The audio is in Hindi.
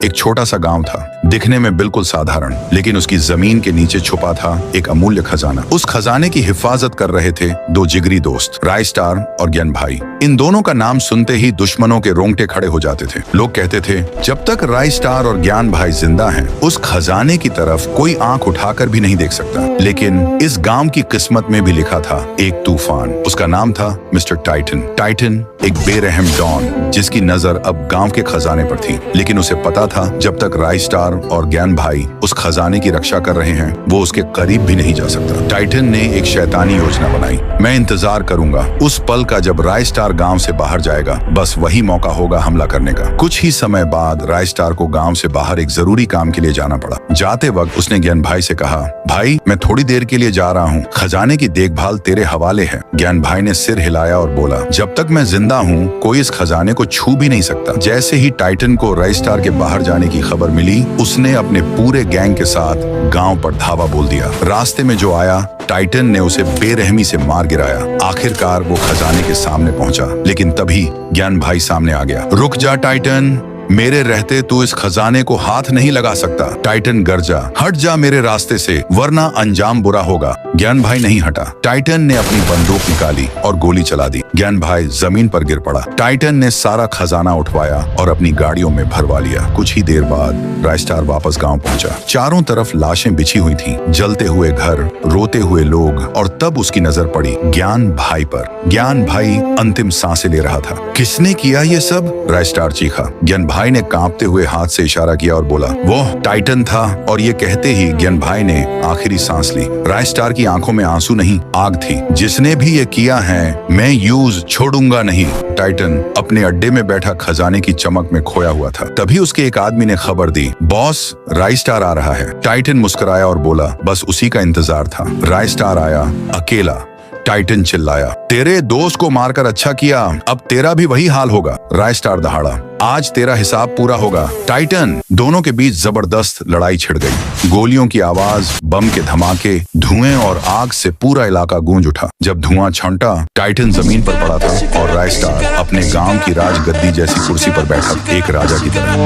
एक छोटा सा गांव था, दिखने में बिल्कुल साधारण, लेकिन उसकी जमीन के नीचे छुपा था एक अमूल्य खजाना। उस खजाने की हिफाजत कर रहे थे दो जिगरी दोस्त, राय स्टार और ज्ञान भाई। इन दोनों का नाम सुनते ही दुश्मनों के रोंगटे खड़े हो जाते थे। लोग कहते थे, जब तक राय स्टार और ज्ञान भाई जिंदा हैं, उस खजाने की तरफ कोई आंख उठाकर भी नहीं देख सकता। लेकिन इस गांव की किस्मत में भी लिखा था एक तूफान। उसका नाम था मिस्टर टाइटन। टाइटन एक बेरहम डॉन, जिसकी नजर अब गांव के खजाने पर थी। लेकिन उसे पता था, जब तक राय स्टार और ज्ञान भाई उस खजाने की रक्षा कर रहे हैं, वो उसके करीब भी नहीं जा सकता। टाइटन ने एक शैतानी योजना बनाई। मैं इंतजार करूंगा उस पल का जब राय स्टार गांव से बाहर जाएगा। बस वही मौका होगा हमला करने का। कुछ ही समय बाद राय स्टार को गांव से बाहर एक जरूरी काम के लिए जाना पड़ा। जाते वक्त उसने ज्ञान भाई से कहा, भाई मैं थोड़ी देर के लिए जा रहा हूँ, खजाने की देखभाल तेरे हवाले है। ज्ञान भाई ने सिर हिलाया और बोला, जब तक मैं जिंदा हूँ कोई इस खजाने को छू भी नहीं सकता। जैसे ही टाइटन को राय स्टार के बाहर जाने की खबर मिली, उसने अपने पूरे गैंग के साथ गांव पर धावा बोल दिया। रास्ते में जो आया, टाइटन ने उसे बेरहमी से मार गिराया। आखिरकार वो खजाने के सामने पहुंचा, लेकिन तभी ज्ञान भाई सामने आ गया। रुक जा टाइटन, मेरे रहते तू इस खजाने को हाथ नहीं लगा सकता। टाइटन गरजा, हट जा मेरे रास्ते से, वरना अंजाम बुरा होगा। ज्ञान भाई नहीं हटा। टाइटन ने अपनी बंदूक निकाली और गोली चला दी। ज्ञान भाई जमीन पर गिर पड़ा। टाइटन ने सारा खजाना उठवाया और अपनी गाड़ियों में भरवा लिया। कुछ ही देर बाद राय स्टार वापस गांव पहुंचा। चारों तरफ लाशें बिछी हुई थीं, जलते हुए घर, रोते हुए लोग, और तब उसकी नजर पड़ी ज्ञान भाई पर। ज्ञान भाई अंतिम सांसें ले रहा था। किसने किया ये सब? राय स्टार चीखा। ज्ञान भाई ने कांपते हुए हाथ से इशारा किया और बोला, वो टाइटन था। और ये कहते ही ज्ञान भाई ने आखिरी सांस ली। राय स्टार की आंखों में आंसू नहीं, आग थी। जिसने भी ये किया है, मैं यूज छोड़ूंगा नहीं। टाइटन अपने अड्डे में बैठा खजाने की चमक में खोया हुआ था। तभी उसके एक आदमी ने खबर दी, बॉस राय स्टार आ रहा है। टाइटन मुस्कुराया और बोला, बस उसी का इंतजार था। राय स्टार आया, अकेला। टाइटन चिल्लाया, तेरे दोस्त को मारकर अच्छा किया, अब तेरा भी वही हाल होगा। राय स्टार दहाड़ा, आज तेरा हिसाब पूरा होगा। टाइटन। दोनों के बीच जबरदस्त लड़ाई छिड़ गई। गोलियों की आवाज, बम के धमाके, धुएं और आग से पूरा इलाका गूंज उठा। जब धुआं छंटा, टाइटन जमीन पर पड़ा था और राय स्टार अपने गांव की राजगद्दी जैसी कुर्सी पर बैठा, एक राजा की तरह।